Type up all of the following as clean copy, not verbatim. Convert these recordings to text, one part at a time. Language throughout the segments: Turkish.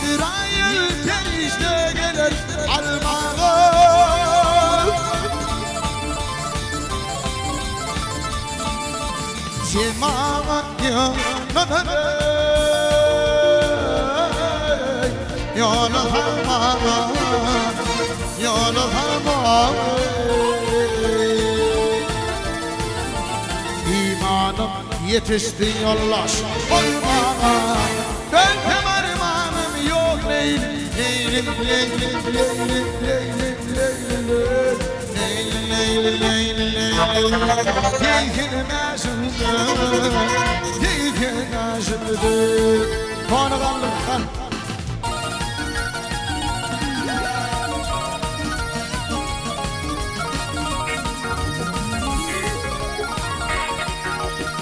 Azrail tezde gelir almağa. Cemaat yanına yolu harman, yolu harman. İmanım yetişti yollaş olmama. Ben temermanım yok leylim, leylim, leylim, leylim, leylim, leylim, leylim, leylim, leylim. Dilginmezimdi, dilginmezimdi. Konu kaldıktan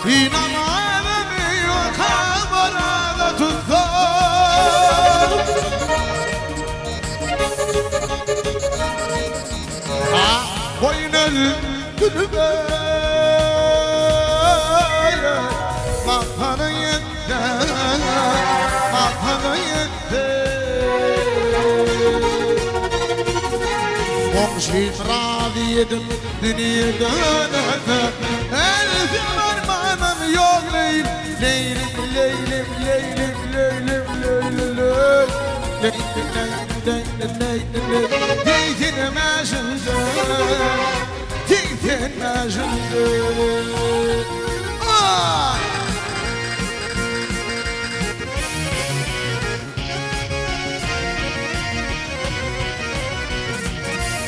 İnanamadım yukarıda tuttu. Boyun öldürüp makanı yetti, makanı yetti. Komşum radiyedin dünyadan elfim armanım yok leylim, leylim, leylim, leylim, leylim, leylim, leylim. Dikilmezimdi, dikilmezimdi.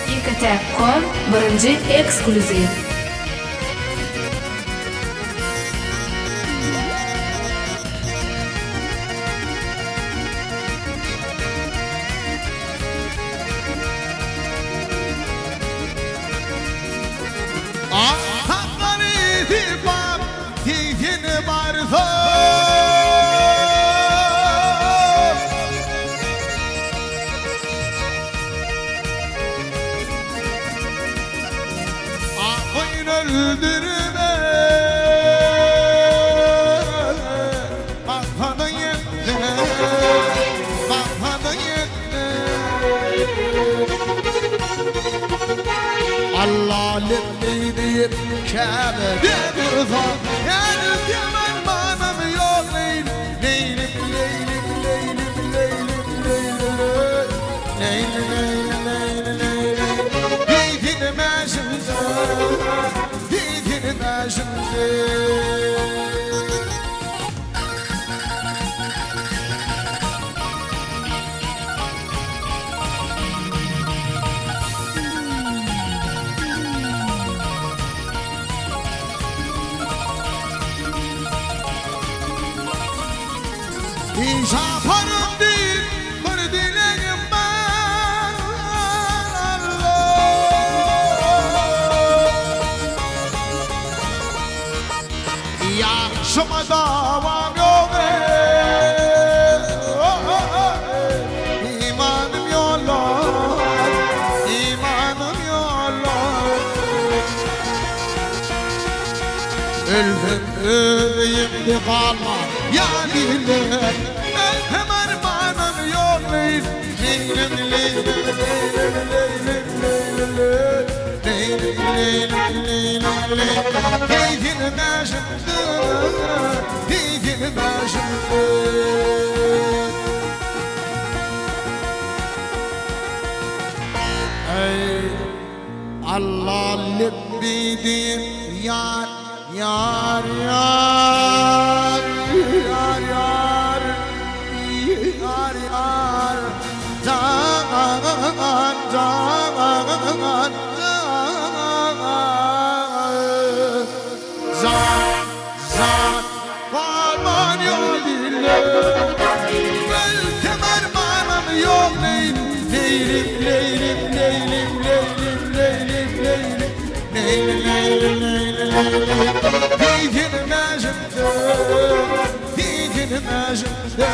Ink.com birinci ekskluziv. Hakları itibam, dikini barzo. Boyun öldürme, makanı yetti, makanı yetti. Allah lilliydi kâbede bir zat. Elfim armanım yok leylim, leylim, leylim, leylim, leylim, leylim, leylim, leylim, leylim. Dikilmezimdi, dikilmezimdi. İnşaparım değil, bir dileğim var Allah. Yaşıma davam yok İmanım yollar, imanım yollar. Ölüm ölümde kalma yâliler. Ölüm armanım yok leylim, leylim, leylim, leylim, leylim, leylim, leylim, leylim, leylim. Dikilmezimdi, dikilmezimdi. Ey Allah libbidim yar, yar, yar, yar, yar, yar, yar. Can, can, zan, varman yok dille. Belkem armanım yok leylim, leylim, leylim, leylim, leylim, leylim, leylim, leylim, leylim, leylim, leylim. Dikilmezimdi, dikilmezimdi.